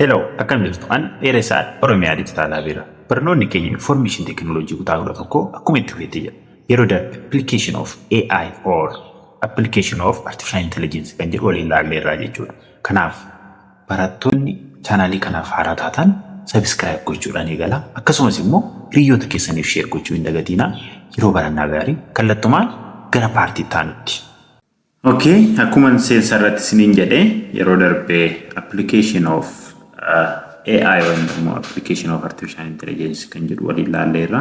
Hello, akkam jirtu? An dheeressaa Oromiyaa Dijitaalaa Biira. Barnoonni keenya Information Technology kutaa 11 akkuma itti fufeetti jira. Yeroo darbe application of AI or application of Artificial Intelligence kan jedhu waliin ilaalleerraa jechuudha. Kanaaf barattoonni chaanaalii kanaaf haaraa taatan subscribe gochuudhaan eegala. Akkasumas immoo hiriyoota keessaniif share gochuu hin dagatinaa. Yeroo barannaa gaarii kallattumaan gara paartii taanutti. Okay, akkuma seensa irratti isiniin jedhee yeroo darbe application of AI or application of Artificial Intelligence kan jedhu waliin ilaalleerra.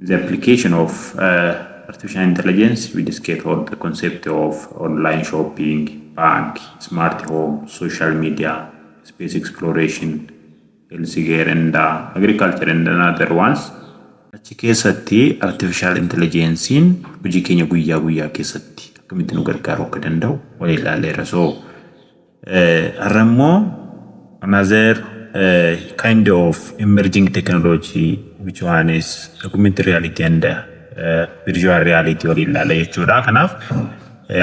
The application of Artificial Intelligence, we discussed all the concept of online shopping, bank, smart home, social media, space exploration, healthcare and agriculture and other ones. Achi keessatti Artificial Intelligence hojii keenya guyyaa guyyaa keessatti akkamitti nu gargaaruu akka danda'u waliin ilaalleerra. So har'ammoo another kind of emerging technology which one is augmented reality and virtual reality waliin ilaalla jechuudha. Kanaaf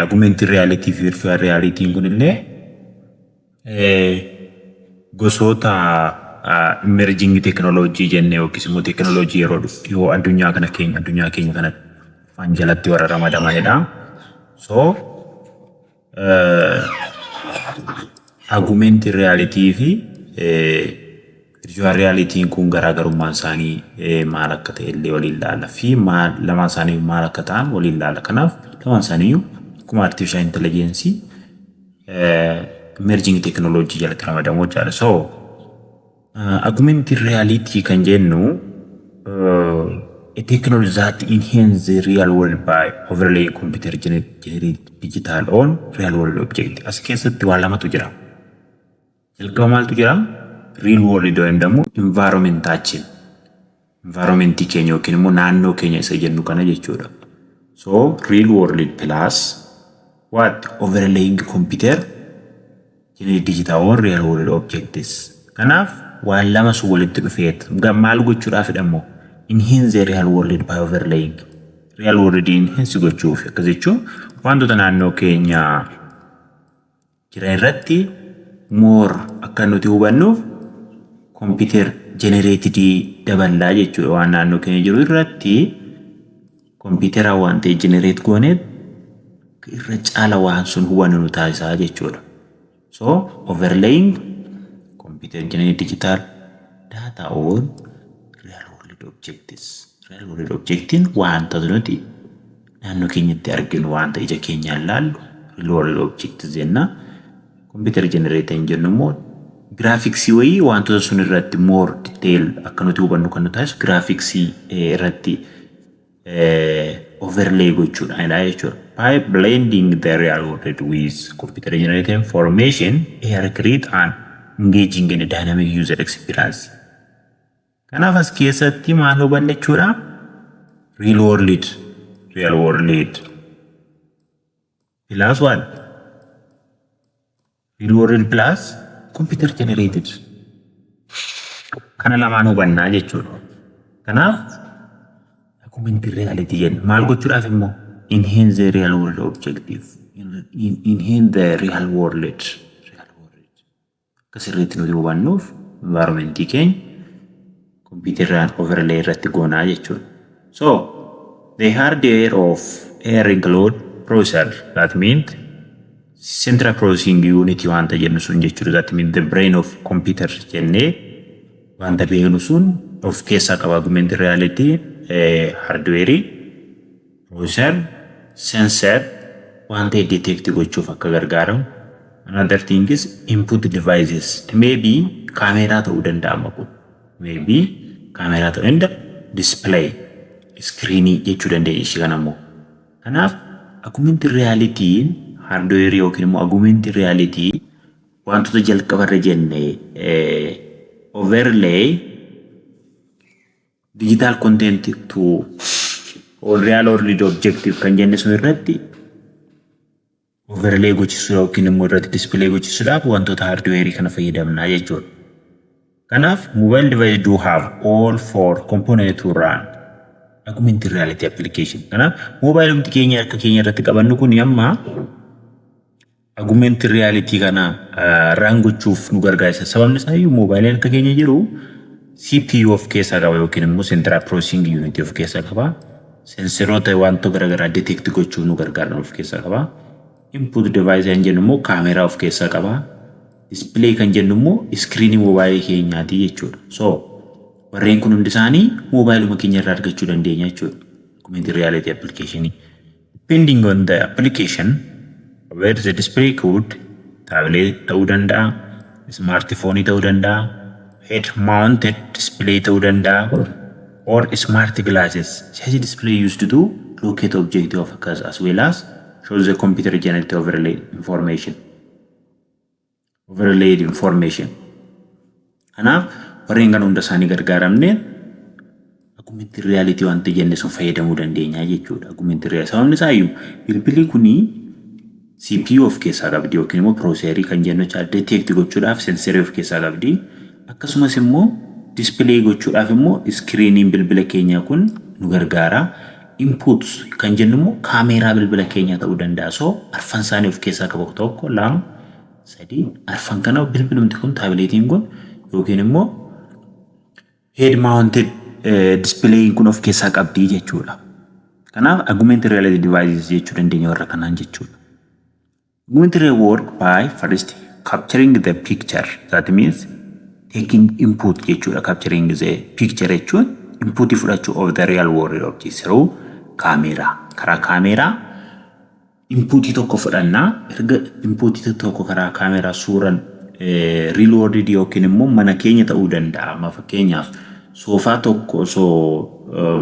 augmented reality fi virtual reality kun illee gosoota emerging technology jennee yookiis immoo technology yeroo dhufuu addunyaa keenya kana afaan jalatti warra ramadamanidha. So augmented reality fi virtual reality kun garaagarummaan isaanii maal akka ta'e illee waliin ilaalla fi lamaan isaanii maal akka ta'an waliin ilaalla. Kanaaf lamaan isaanii akkuma artificial intelligence emerging technology jalatti ramadamu jechuudha. So augmented reality kan jennu a technology that enhance the real world by overlaying computer generated digital on real world object. As keessatti waan lamatu jira. Jalqaba maaltu jira? Real world jedhamu environmentaችን environment keenya yookiin immoo naannoo keenya isa jennu kana jechuudha. So real world plus what overlaying computer generated digital on real world objects. Kanaaf waan lama sun walitti dhufeet maal gochuudhaaf jedhamu enhance the real world by overlaying real world enhance gochuuf akka jechuun wantoota naannoo keenya jiran irratti more akka nuti hubannuuf computer generated daballaa jechuudha. Waan naannoo keenya jiru irratti computer waan ta'e generate goone irra caala waan sun hubannu nu taasisaa jechuudha. So overlaying computer generated digital data on real world objects. Real world objectin wanta nuti naannoo keenyatti arginu wanta ija keenyaan ilaallu real world objects jenna. Computer generated jennu immoo graphics wayii wantoota sun irratti more detail akka nuti hubannu kan nu taasisu graphics irratti overlay gochuudha jechuudha. By blending the real world with computer generated information, AI create an engaging and dynamic user experience. Kanaaf as keessatti maal hubanne jechuudha? Real world plus what? Real world plus computer generated. Kana lamaan hubannaa jechuudha. Kanaaf augmented reality jenna. Maal gochuudhaaf immoo enhance the real world objective. Enhance the real world. Kasirriitti nuti hubannuuf environmentii keenya computeraan overlay irratti goonaa jechuudha. So the hardware of AI include processor, that means central processing unit wanta jennu sun jechuudha. That means the brain of computer jennee wanta beeknu sun of keessaa qaba augmented reality hardware, processor, sensor wanta detect gochuuf akka gargaaramu. Another thing is input devices. Maybe camera ta'uu danda'ama kun. Maybe camera ta'uu and display screen jechuu dandeenya ishee kana immoo. Kanaaf augmented reality hardware yookiin immoo augmented reality wantoota jalqabarra jenne overlay digital content to real world objective kan jenne sun irratti overlay gochisuudha yookiin immoo irratti display gochisuudhaaf wantoota hardware kana fayyadamnaa jechuudha. Kanaaf mobile device do have all four components to run augmented reality application. Kanaaf mobile keenya harka keenya irratti qabannu kun amma Augmented reality kana rangochuuf nu gargaara. Sababni isaa iyyuu moobaayiliin akka keenya jiru CPU of keessaa qaba yookiin immoo Central Processing Unit of keessaa qaba. Senseroota wantoota garaagaraa detect gochuuf nu gargaaran of keessaa qaba. Input device kan jennu immoo kaameraa of keessaa qaba. Display kan jennu immoo iskiriinii moobaayilii keenyaati jechuudha. So warreen kun hundi isaanii moobaayiluma keenya irraa argachuu dandeenya jechuudha. Augmented reality application. Depending on the application, where the display could tablet ta'uu danda'a, smartphone ta'uu danda'a, head mounted display ta'uu danda'a, or smart glasses. Such display used to locate object of focus as well as shows the computer generated overlaid information. Kanaaf warreen kan hunda isaanii gargaaramne augmented reality wanta jenne sun fayyadamuu dandeenya jechuudha. Augmented reality sababni isaa iyyuu bilbilli kuni CPU of keessaa qabdi yookiin immoo processor kan jennu detect gochuudhaaf sensory of keessaa qabdi. Akkasumas immoo display gochuudhaaf immoo iskiriiniin bilbila keenyaa kun nu gargaara. Inputs kan jennu immoo kaameraa bilbila keenyaa ta'uu danda'a. So arfan isaanii of keessaa qabu tokko lama sadii arfan kana bilbilumti kun taabileetiin kun yookiin immoo head mounted display kun of keessaa qabdi jechuudha. Kanaaf augmented reality devices jechuu dandeenya warra kanaan jechuudha. Augmented reality work by first capturing the picture. That means taking input jechuudha. Capturing the picture jechuun input fudhachuu of the real world object through camera. Karaa kaameraa input tokko fudhannaa erga input tokko karaa kaameraa suuraan real world yookiin immoo mana keenya ta'uu danda'a. Ma fakkeenyaaf soofaa tokko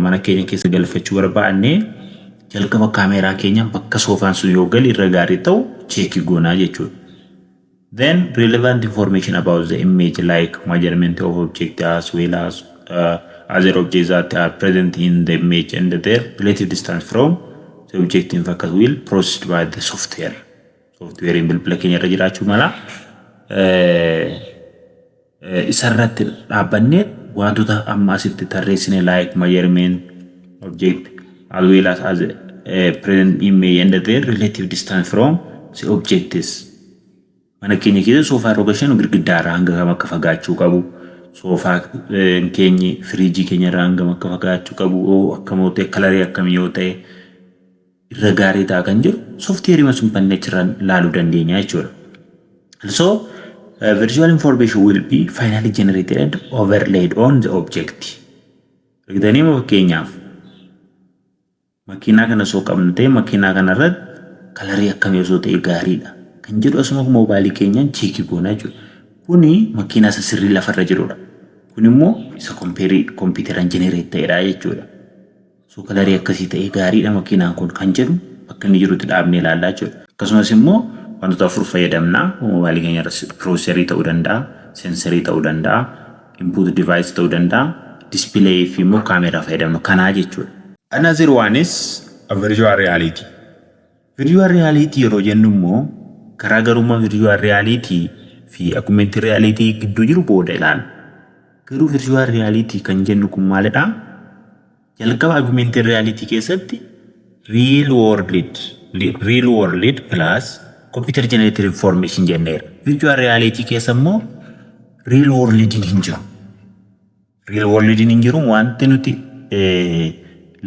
mana keenya keessa galfachuu barbaanne jalqaba kaameraa keenya bakka soofaan sun yoo gal irra gaarii ta'u cheekii goonaa jechuudha. Then relevant information about the image like measurement of object as well as other objects that are present in the image and their relative distance from the object in focus will processed by the software. Software in bilbila keenya irra jiraachuu mala isarratti dhaabbanne wantoota amma asitti tarreessine like measurement object as well as present image and their relative distance from the objects. Mana keenya keessa soofaa irra gashan girgiddaarraa hanga kam akka fagaachuu qabu. Soofaa keenyi firiijii keenya irraa hanga kam akka fagaachuu qabu. Akkam ta'e kalarii akkamii yoo ta'e irra gaarii ta'a kan jiru sooftiweerii masuun panneechirraan ilaaluu dandeenya jechuudha. Also, visual information will be finally generated and overlaid on the object. Rigdanii fakkeenyaaf makiinaa kana soo qabnu ta'e makiinaa kana irratti kalarii akkamii osoo ta'e gaariidha kan jedhu asuma moobaayilii keenyaan cheekii goonaa jechuudha. Kuni makiinaa isa sirrii lafarra jirudha. Kun immoo isa kompiitaraan generate ta'edha jechuudha. So kalarii akkasii ta'e gaariidha makiinaan kun kan jedhu bakka inni jirutti dhaabnee ilaallaa jechuudha. Akkasumas immoo wantoota afur fayyadamnaa moobaayilii keenya irratti processor ta'uu danda'a, sensorii ta'uu danda'a, input device ta'uu danda'a, display fi immoo kaameraa fayyadamnu kanaa jechuudha. Another one is a virtual reality. Virtual reality yeroo jennu immoo garaagarummaa virtual reality fi augmented reality gidduu jiru booda ilaalla. Garuu virtual reality kan jennu kun maalidha? Jalqaba augmented reality keessatti real world plus computer generated information jenneera. Virtual reality keessa immoo real world hin jiru. Real world hin jiru wanti nuti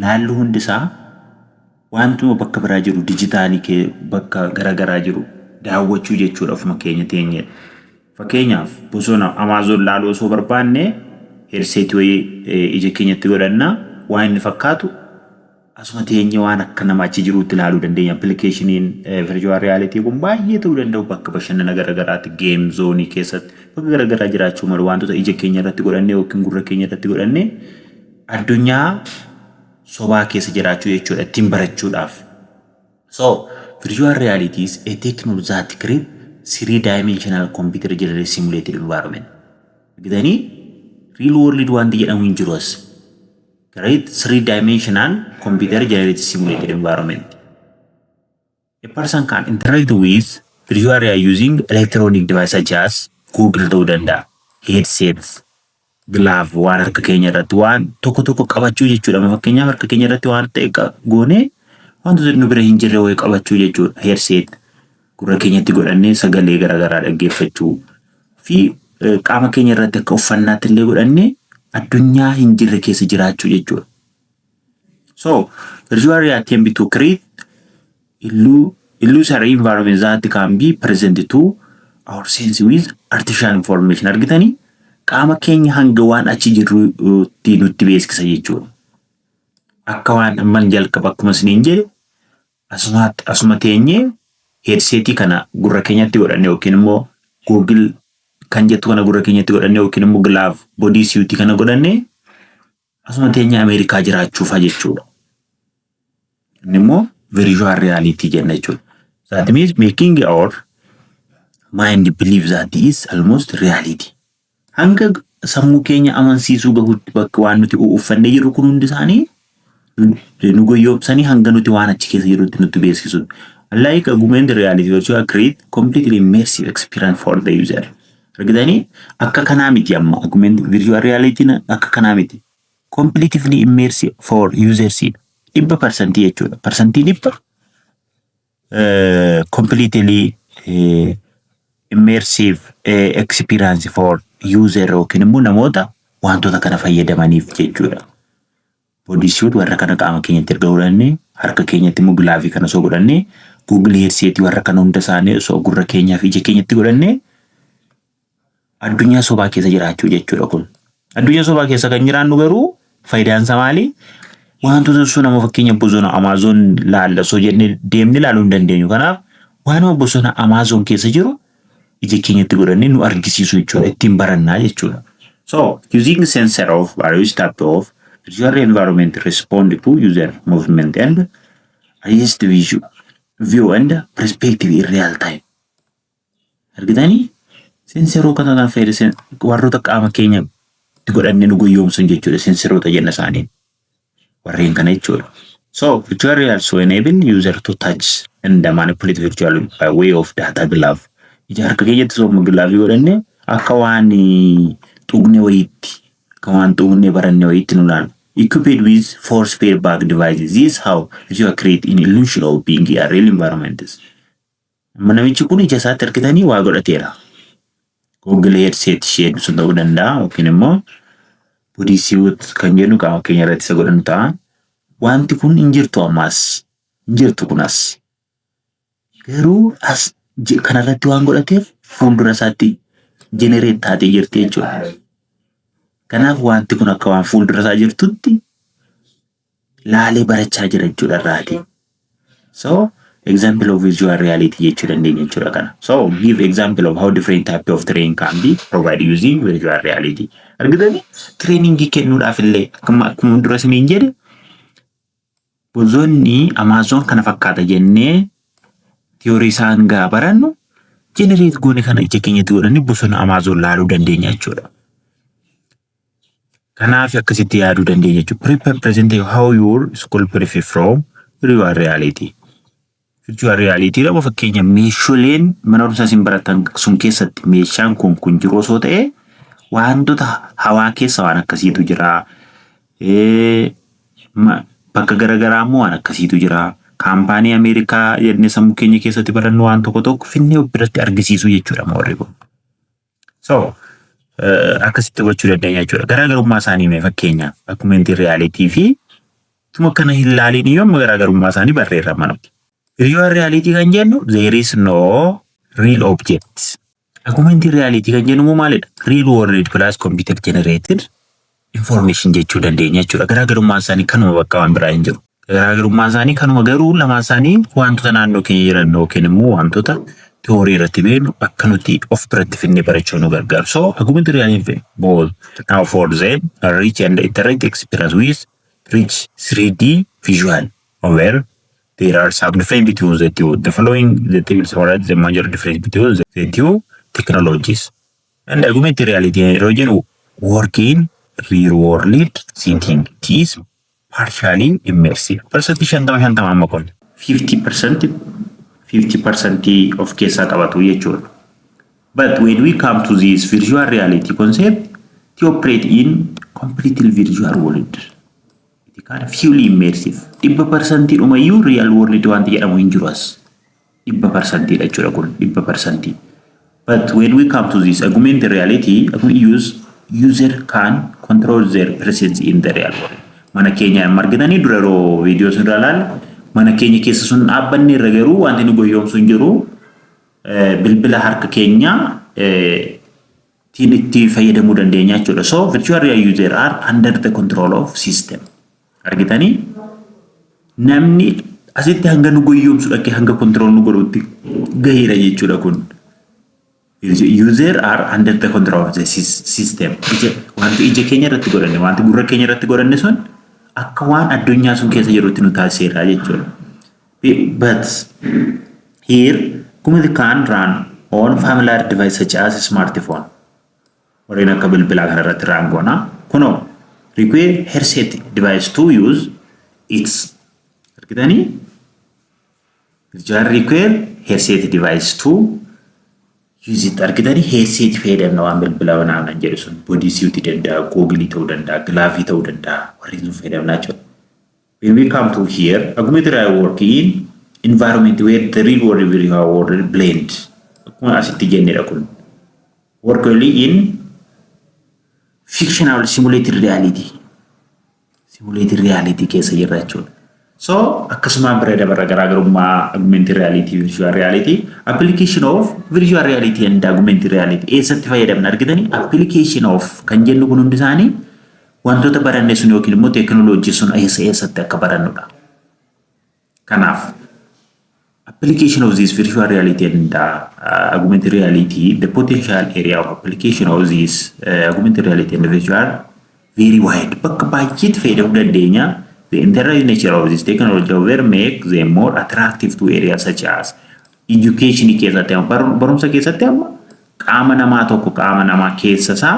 laallu hundisaa wantuma bakka biraa jiru dijitaalii bakka garaagaraa jiru daawwachuu jechuudha ofuma keenya teenye. Fakkeenyaaf bosona Amazon laaluu osoo barbaanne headset wayii ija keenyatti godhannaa waan inni fakkaatu asuma teenye waan akka nama achi jiruutti ilaaluu dandeenya. Appilikeeshiniin virtual reality kun baay'ee ta'uu danda'u bakka bashannana garaagaraatti game zoonii keessatti bakka garaagaraa jiraachuu malu wantoota ija keenya irratti godhannee yookiin gurra keenya irratti godhannee addunyaa sobaa keessa jiraachuu jechuudha ittiin barachuudhaaf. So virtual reality is a technology that creates three-dimensional computer generated simulated environment. Gidanii real world wanti jedhamu hin jiru as. Create three-dimensional computer generated simulated environment. A person can interact with virtual reality using electronic devices such as Google ta'uu danda'a, headsets, glove waan harka keenya irratti waan tokko qabachuu jechuudha. Fakkeenyaaf harka keenya irratti waan ta'e goone wantoota nu bira hin jirre wayii qabachuu jechuudha. Headset gurra keenyatti godhannee sagalee garaagaraa dhaggeeffachuu fi qaama keenya irratti akka uffannaatti illee godhannee addunyaa hin jirre keessa jiraachuu jechuudha. So virtual reality can be to create illusory environment that can be presented to our sense with artificial information. Argitanii qaama keenya hanga waan achi jirrutti nutti beeksisa jechuudha. Akka waan amman jalqaba akkuma isiniin jedhe asuma teenyee headsetii kana gurra keenyatti godhannee yookiin immoo Google kan jettu kana gurra keenyatti godhannee yookiin immoo glove body suit kana godhannee asuma teenyee Ameerikaa jiraachuufa jechuudha. Inni immoo virtual reality jenna jechuudha. That means making our mind believe that is almost reality. Hanga sammuu keenya amansiisuu gahuutti bakka waan nuti uffannee jiru kun hundi isaanii nu goyoobsanii hanga nuti waan achi keessa jirutti nutti beeksisu. Like augmented reality virtual create completely immersive experience for the user. Argitanii akka kanaa miti amma augmented virtual reality akka kanaa miti. Completely immersive for users. 100% jechuudha. Percentii 100 completely immersive experience for user yookiin immoo namoota wantoota kana fayyadamaniif jechuudha. Body suit warra kana qaama keenyatti erga godhannee harka keenyatti immoo glove kana soo godhannee Google headset warra kana hunda isaanii soo gurra keenyaa fi ija keenyatti godhannee addunyaa sobaa keessa jiraachuu jechuudha kun. Addunyaa sobaa keessa kan jiraannu garuu faayidaan isaa maali? Wantoota sun nama fakkeenya bosona Amazon laalla soo jennee deemnee laaluu hin dandeenyu. Kanaaf waan bosona Amazon keessa jiru ija keenyatti godhannee nu argisiisu jechuudha. Ittiin barannaa jechuudha. So using sensor of various type of virtual environment respond to user movement and adjust view and perspective in real time. Argitanii sensoroo kana kan fayyadaman warroota qaama keenya itti godhannee nu goyoomsan jechuudha. Sensoroota jenna isaanii warreen kana jechuudha. So virtual reality also enable user to touch and manipulate virtual by way of data glove. Ija harka keenyatti soo glove godhannee akka waan tuqne wayiitti akka waan tuqne barannee wayiitti nu laala. Equipped with force feedback devices. This is how you create an illusion of being in a real environment. Manamichi kun ija isaatti argitanii waa godhateera. Google headset ishee sun ta'uu danda'a yookiin immoo body suit kan jennu qaama keenya irratti isa godhannu ta'a. Wanti kun hin jirtu ammas. Hin jirtu kunas. Garuu as kanarratti waan godhateef fuuldura isaatti generate taatee jirti jechuudha. Kanaaf wanti kun akka waan fuuldura isaa jirtutti laalee barachaa jira jechuudha irraati. So example of visual reality jechuu dandeenya jechuudha kana. So give example of how different type of training can be provided using virtual reality. Argitanii trainingii kennuudhaaf illee akkuma dura isiniin jedhe bosonni Amazon kana fakkaata jennee theory isaan gaa barannu generate goone kana ija keenyatti godhannee bosona Amazon laaluu dandeenya jechuudha. Kanaaf akkasitti yaaduu dandeenya jechuudha. Prepare present how your school benefit from virtual reality. Virtual reality dha fakkeenya meeshaaleen mana barumsaa isin baratan sun keessatti meeshaan kun jiru osoo ta'e wantoota hawaa keessa waan akkasiitu jira. Bakka garagaraa immoo waan akkasiitu jira. Kaampaanii Ameerikaa jennee sammuu keenya keessatti barannu waan tokko finnee biratti argisiisu jechuudha moorri kun. So akkasitti gochuu dandeenya jechuudha. Garaagarummaa isaanii mee fakkeenyaaf augmented reality fi tuma kana hin laaliin yommuu garaagarummaa isaanii barreeffama nuti. Virtual reality kan jennu there is no real object. Augmented reality kan jennu maalidha? Real world plus computer generated information jechuu dandeenya jechuudha. Garaagarummaa isaanii kanuma bakka waan biraa hin jiru. Garaagarummaa isaanii kanuma garuu lamaan isaanii wantoota naannoo keenya jiran yookiin immoo wantoota theory irratti beeknu akka nuti of biratti finnee barachuu nu gargaaru. So augmented reality both now for them a rich and interactive experience with rich 3D visual where there are some difference between the two. The following the table summarize the major difference between the two technologies. And augmented reality region working real world setting is partially immersive. Percentage shantama amma kun 50% of keessa qabatu jechuudha. But when we come to this virtual reality concept, they operate in completely virtual world. It kind of fully immersive. 100% umayyuu real world wanti jedhamu hin jiru as. 100% jechuudha kun 100%. But when we come to this augmented reality, user can control their presence in the real world. Mana keenya margitanii dura roo videos irra laal mana keenya keessa sun dhaabbanni irra garuu wanti nu goyoomsu hin jiru bilbila harka keenya itti fayyadamuu dandeenya jechuudha. So virtual real user are under the control of system. Argitanii namni asitti hanga nu goyoomsu dhakke hanga control nu godhutti gaheera jechuudha kun. User are under the control of the system. Wanti ija keenya irratti godhanne wanti gurra keenya irratti godhanne sun akka waan addunyaa sun keessa jirutti nu taasiseera jechuudha. But here Kumil can run on familiar device such as smartphone. Warreen akka bilbilaa kana irratti run goona. Kuno require headset device to use its. Argitanii virtual require headset device to use it. Argitanii headset fayyadamna waan bilbilaa wanaana jedhu sun body suit danda'a, googly ta'uu danda'a, glaafii ta'uu danda'a. Warreen sun fayyadamna jechuudha. When we come to here, augmented reality work in environment where the real world and virtual world blend. Akkuma asitti jennedha kun. Work only in fictional simulated reality. Simulated reality keessa jirra jechuudha. So akkasuma bareeda bara garaagarummaa augmented reality virtual reality application of virtual reality and augmented reality eessatti fayyadamna argitanii application of kan jennu kun hundi isaanii wantoota baranne sun yookiin immoo teekinooloojii sun eessatti akka barannudha. Kanaaf application of this virtual reality and augmented reality, the potential area of application of this augmented reality and virtual very wide. Bakka baay'eetti fayyadamuu dandeenya. The internal nature of this technology will make them more attractive to areas such as education keessatti barumsa keessatti amma qaama namaa tokko qaama namaa keessa isaa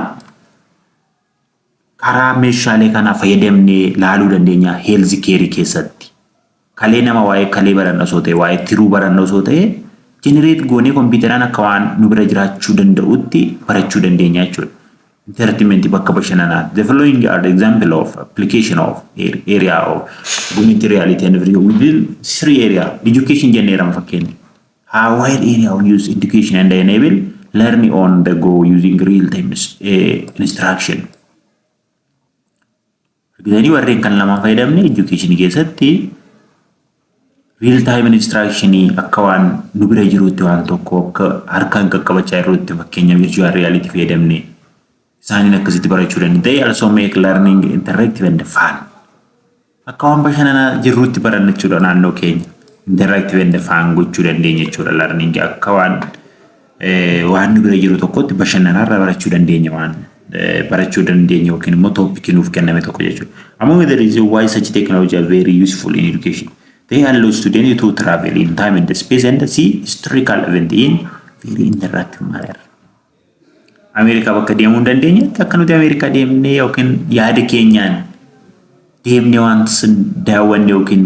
karaa meeshaalee kana fayyadamnee laaluu dandeenya health care keessatti. Kalee nama waa'ee kalee baranna soo ta'e waa'ee tiruu baranna soo ta'e generate goonee kompiitaraan akka waan nu bira jiraachuu danda'utti barachuu dandeenya jechuudha. Entertainment bakka bashannanaa. The following are the example of application of area of augmented reality and virtual. We will 3 area education generate fakkeenya. How wide area of use education and enable learning on the go using real time instruction. Gidanii warreen kan lama fayyadamne education keessatti real time instruction akka waan nu bira jirutti waan tokko akka harkaan qaqqabachaa jirutti fakkeenya virtual reality fayyadamne isaaniin akkasitti barachuu dandeenya. They also make learning interactive and fun. Akka waan bashannanaa jirutti barannachuudha naannoo keenya interactive and fun gochuu dandeenya jechuudha learning akka waan nu bira jiru tokkotti bashannanaarra barachuu dandeenya waan barachuu dandeenya yookiin immoo topic nuuf kenname tokko jechuudha. Among the reasons why such technology are very useful in education. They allow students to travel in time and space and see historical event in very interactive manner. America bakka deemuu dandeenya akka nuti America deemnee yookiin yaada keenyaan deemnee waan daawwanne yookiin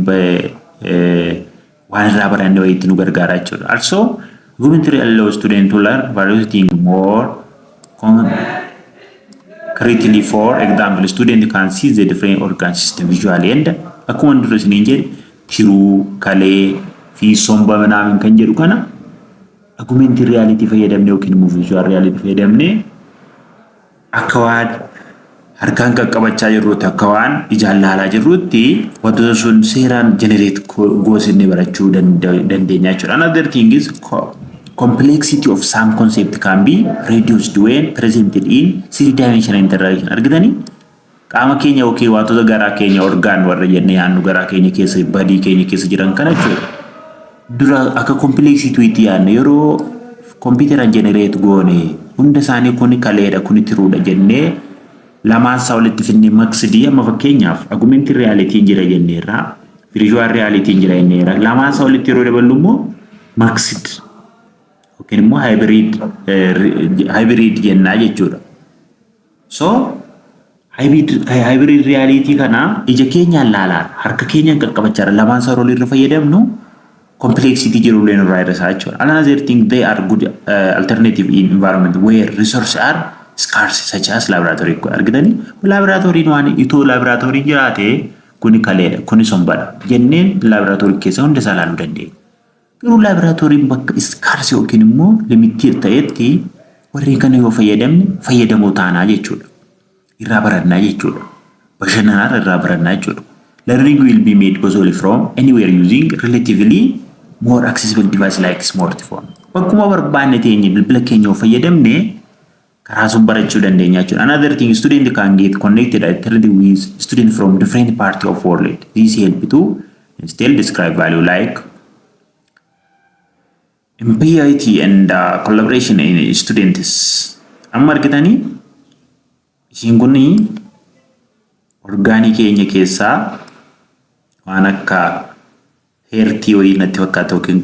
waan irraa barannee wayiitti nu gargaara jechuudha. Also, augmented allows students to learn various things more concretely. For example, students can see the different organ system visually and akkuma dura isiniin jedhe tiruu kalee fi somba manaamin kan jedhu kana augmented reality fayyadamne yookiin immoo virtual reality fayyadamne akka waan harkaan qaqqabachaa jirrutti akka waan ijaan laalaa jirrutti wantoota sun seeraan generate goosine barachuu dandeenya jechuudha. Another thing is complexity of some concept can be reduced when presented in 3-dimensional interaction. Argitanii qaama keenya yookiin wantoota garaa keenya orgaan warra jennee yaannu garaa keenya keessa badii keenya keessa jiran kana jechuudha. Dura akka complexity itti yaanne yeroo computeraan generate goone hunda isaanii kuni kaleedha kuni tiruudha jennee lamaan isaa walitti finnee maxidii amma fakkeenyaaf augmented reality jira jenneerra virtual reality jira jenneerra lamaan isaa walitti yeroo daballu immoo maxid yookiin immoo hybrid jennaa jechuudha. So hybrid reality kana ija keenyaan laalaan harka keenyaan qaqqabachaa lamaan isaa walitti fayyadamnu complexity jiruleen riders actually. Another thing, they are good alternative in environment where resources are scarce such as laboratory. Argitanii laboratory waan itoo laboratory jiraate kuni kaleedha kuni sombadha jenneen laboratory keessa hunda isaa laaluu dandeenya. Garuu laaboraatoorii bakka iskaarsi yookiin immoo limitii ta'etti warreen kana yoo fayyadamoo taanaa jechuudha. Irraa barannaa jechuudha. Bashannanaa irraa barannaa jechuudha. Learning will be made possible from anywhere using relatively more accessible device like smartphone. Bakkuma barbaanne teenye bilbila keenya yoo fayyadamne karaa sun barachuu dandeenya jechuudha. Another thing, student can get connected directly with students from different parts of world. This help to still describe value like empathy and collaboration in students. Amma argitanii isin kun orgaanii keenya keessaa waan akka heertii wayii natti fakkaata yookiin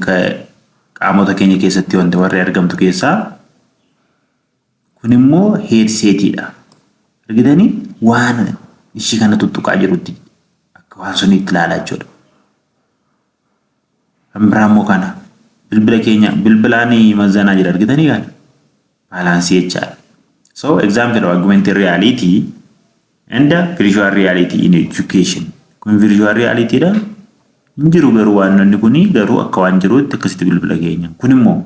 qaamota keenya keessatti wanti warri argamtu keessaa kun immoo heedseetiidha. Argitanii waan ishii kana tuttuqaa jirutti akka waan sunitti ilaalaa jechuudha. Ambiraammoo kana bilbila keenya bilbilaan mazanaa jira argitanii kan baalaansii jechaadha. So example of augmented reality and virtual reality in education. Kun virtual reality dha. Injiru garuu waan inni kuni garuu akka waan jirutti akkasitti bilbila keenya. Kun immoo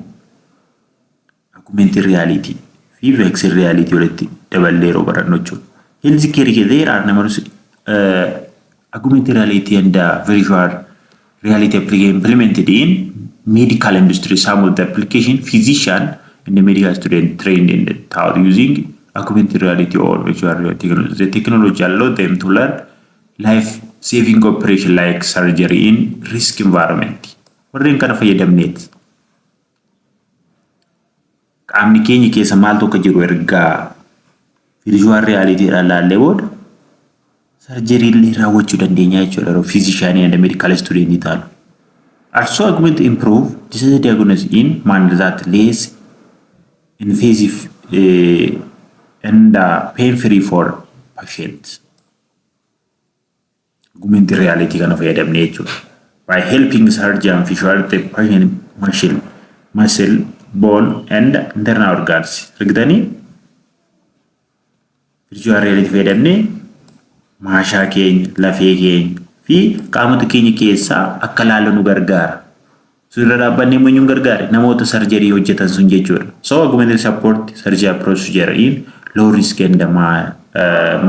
augmented reality fi virtual reality walitti daballee yeroo barannu jechuudha. Healthcare there are numerous augmented reality and virtual reality implemented in medical industry. Some of the application physician and the medical student trained in the taught using augmented reality or virtual reality. The technology allowed them to learn life-saving operation like surgery in risk environment. Warreen kana fayyadamneet qaamni keenya keessa maal tokko jiru ergaa virtual reality dhaan laallee booda surgery illee raawwachuu dandeenya jechuudha. Physician and medical student ta'an. Also augmented improve disease diagnosis in manner that less invasive and pain-free for patients. Augmented reality kind of nature by helping surgeon visualize the patient muscle, bone, and internal organs. Regarding virtual reality fayyadamne maashaa keenya, lafee keenya fi qaamota keenya keessaa akka laallu nu gargaara. Suuraa dhaabbanni immoo nu gargaara namoota surgery hojjetan sun jechuudha. So augmented support surgery procedure in low risk and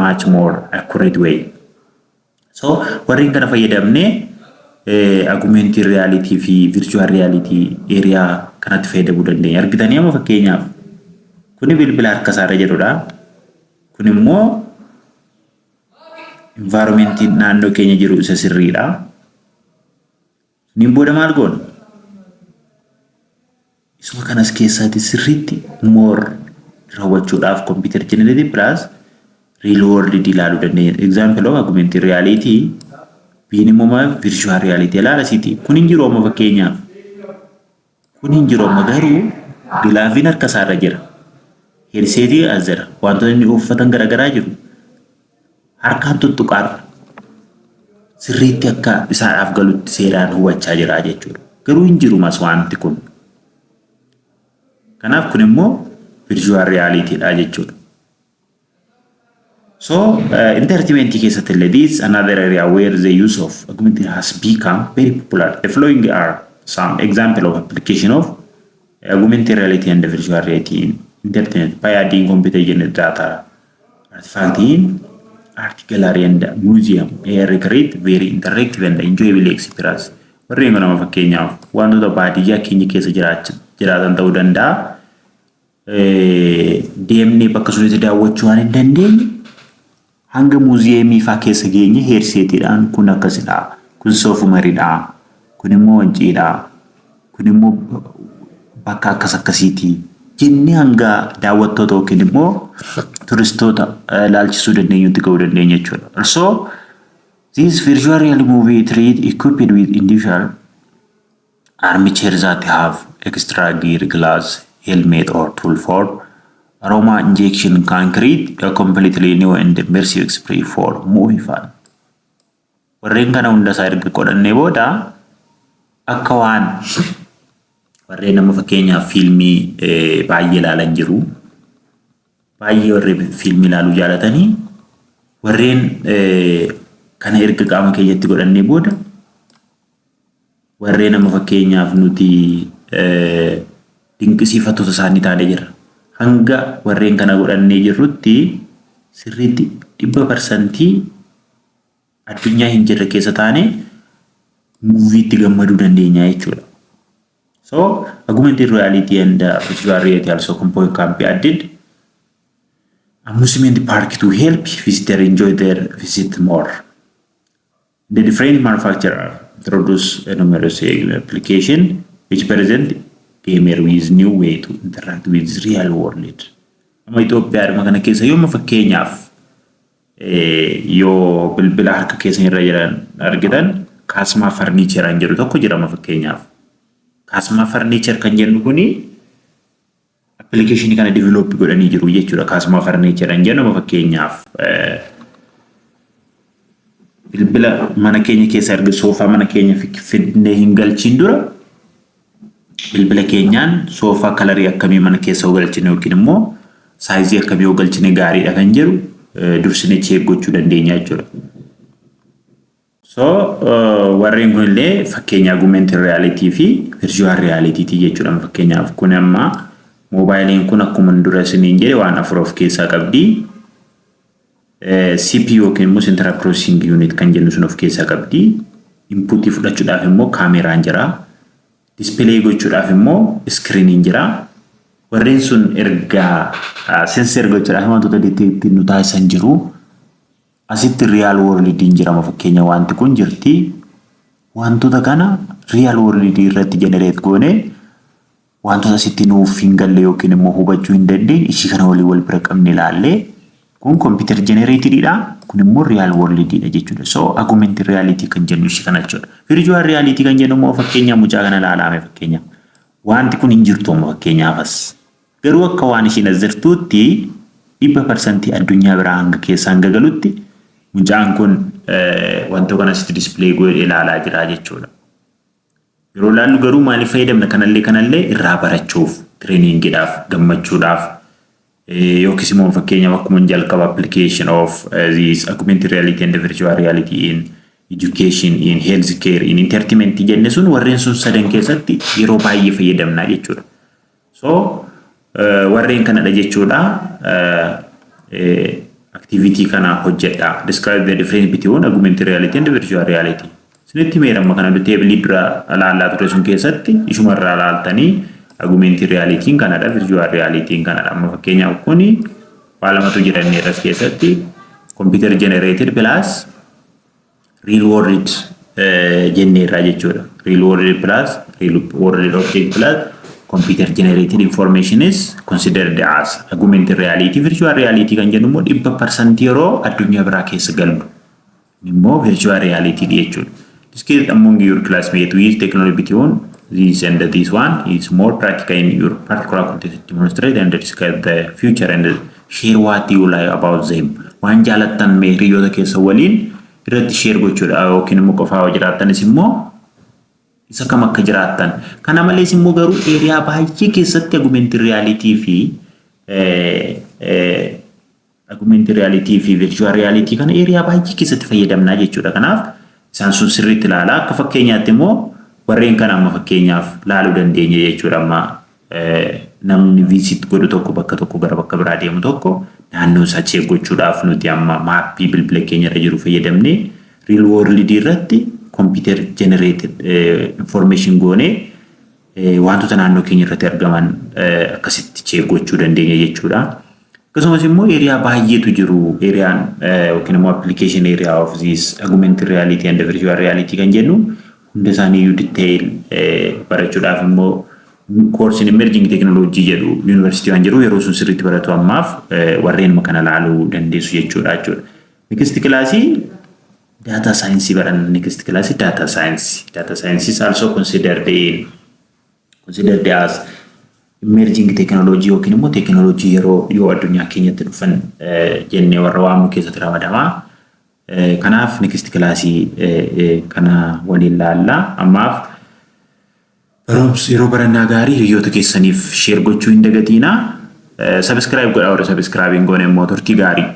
much more accurate way. So warreen kana fayyadamne augmented reality fi virtual reality area kanatti fayyadamuu dandeenya. Argitanii amma fakkeenyaaf kuni bilbila harka isaarra jirudha. Kun immoo environment naannoo keenya jiru isa sirriidha. Nin booda maal goona? Isuma kanas keessaatti sirriitti more raawwachuudhaaf computer generated plus real world ilaaluu dandeenya. Example of augmented reality biinimuma virtual reality ilaala siiti. Kun hin jiru amma fakkeenyaaf. Kun hin jiru amma garuu gilaafiin harka isaarra jira. Heerseetii as jira. Wantoonni inni uffatan garagaraa jiru. Harkaan tuttuqaarra sirriitti akka isaadhaaf galutti seeraan hubachaa jira jechuudha. Garuu hin jiru mas wanti kun. Kanaaf kun immoo virtual reality dha jechuudha. So entertainment keessatti illee this another area where the use of augmented has become very popular. The following are some example of application of augmented reality and virtual reality in entertainment by adding computer generated data, artifact in art gallery and museum. They create very interactive and enjoyable experience. Warreen kana fakkeenyaaf wantoota baadiyyaa keenya keessa jiraatan ta'uu danda'a. Deemnee bakka sunitti daawwachuu waan hin dandeenye hanga muuziyeemii faa keessa geenye heerseetiidhaan kun akkasidha. Kun soofumariidha. Kun immoo wanciidha. Kun immoo bakka akkas akkasiiti. Jennee hanga daawwattoota yookiin immoo turistoota laalchisuu dandeenyutti ga'uu dandeenya jechuudha. Also, this virtual reality movie treat equipped with individual armchairs that have extra gear, glass, helmet or tool for aroma injection can create a completely new and immersive experience for movie fan. Warreen kana hunda isaa erga qodhannee booda akka waan warreen nama fakkeenyaaf fiilmii baay'ee ilaalan jiru. Baay'ee warreen fiilmii ilaaluu jaalatanii warreen kana erga qaama keenyatti godhannee booda warreen amma fakkeenyaaf nuti dinqisiifattoota isaanii taanee jira. Hanga warreen kana godhannee jirrutti sirriitti 100% addunyaa hin jirre keessa taane muuviitti gammaduu dandeenya jechuudha. So augmented reality and virtual reality also can be added amusement park to help visitors enjoy their visit more. The different manufacturers introduce a numerous application which present gamer with new way to interact with real world. Amma Itoophiyaa dhuma kana keessa yooma fakkeenyaaf yoo bilbila harka keessa irra jiran argitan kaasmaa farniicheraan jedhu tokko jira amma fakkeenyaaf. Kaasmaa farniicher kan jennu kuni application kana develop godhanii jiru jechuudha. Kaasmaa farniicheraan jennu amma fakkeenyaaf bilbila mana keenya keessa argu soofaa mana keenya fidnee hin galchin dura bilbila keenyaan soofaa kalarii akkamii mana keessa galchine yookiin immoo saayizii akkamii galchine gaariidha kan jedhu dursine check gochuu dandeenya jechuudha. So warreen kunillee fakkeenya augmented reality fi virtual reality jechuudha. Fakkeenyaaf kun amma mobaayiliin kun akkuma dura isiniin jedhe waan afur of keessaa qabdi. CPU yookiin immoo central processing unit kan jennu sun of keessaa qabdi. Input fudhachuudhaaf immoo kaameraan jira. Display gochuudhaaf immoo screen jira. Warreen sun ergaa sensor gochuudhaaf wantoota detect nu taasisan jiru. Asitti real world jira fakkeenya wanti kun jirti. Wantoota kana real world irratti generate goone wantoota asitti nuuf hin galle yookiin immoo hubachuu hin dandeenye ishii kana wal bira qabne ilaalle kun computer generated dha kun immoo real world dha jechuudha. So augmented reality kan jennu ishii kana jechuudha. Virtual reality kan jennu immoo fakkeenya mucaa kana ilaalame fakkeenya wanti kun hin jirtu immoo fakkeenyaafas garuu akka waan ishiin azirtuutti 100% addunyaa biraa hanga keessaan gagalutti mucaan kun wantoota kana asitti display godhee ilaalaa jira jechuudha. Yeroo laallu garuu maaliif fayyadamna kanallee irraa barachuuf trainingiidhaaf gammachuudhaaf yookiis immoo fakkeenyaaf akkuma jalqaba application of this augmented reality and virtual reality in education, in healthcare, in entertainment jenne sun warreen sun sadan keessatti yeroo baay'ee fayyadamna jechuudha. So warreen kanadha jechuudha. Activity kana hojjedha. Describe the difference between augmented reality and virtual reality. Sinitti meeramma kana table dura alaallaa ture sun keessatti ishuma irraa alaaltanii augmented reality kanadha virtual reality kanadha. Amma fakkeenyaaf kuni waa lamatu jiran irras keessatti computer generated plus real world jenneerra jechuudha. Real world plus real world object plus computer generated information is considered as augmented reality. Virtual reality kan jennu immoo 100% yeroo addunyaa biraa keessa galmu immoo virtual reality jechuudha. Discuss among your classmates with technology between this and this one is more practical in your particular context. Demonstrate and discuss the future and share what you like about them. Waan jaalattan mee hiriyoota keessa waliin irratti share gochuudha yookiin immoo qofaa jiraatanis immoo isa kam akka jiraattan. Kana malees immoo garuu area baay'ee keessatti augmented reality fi virtual reality kana area baay'ee keessatti fayyadamna jechuudha. Kanaaf isaan sun sirriitti ilaalaa akka fakkeenyaatti immoo warreen kana amma fakkeenyaaf laaluu dandeenya jechuudha. Amma namni visit godhu tokko bakka tokko gara bakka biraa deemu tokko naannoo isaa check gochuudhaaf nuti amma maappii bilbila keenya irra jiru fayyadamne real world irratti computer generated information goone wantoota naannoo keenya irratti argaman akkasitti check gochuu dandeenya jechuudha. Akkasumas immoo area baay'eetu jiru. Areaan yookiin immoo application area of this augmented reality and virtual reality kan jennu hunda isaanii detail barachuudhaaf immoo course in emerging technology jedhu university waan jiru yeroo sun sirriitti baratu ammaaf warreen kana laaluu dandeessu jechuudha. Next class data science baran next class data science. Data science is also considered as emerging technology yookiin immoo technology yoo addunyaa keenyatti dhufan jennee warra waamu keessatti ramadama. Kanaaf next class kana waliin laalla. Ammaaf yeroo barannaa gaarii hiriyoota keessaniif share gochuu hin dagatinaa. Subscribe godhaa warra subscribe goone immoo turtii gaarii.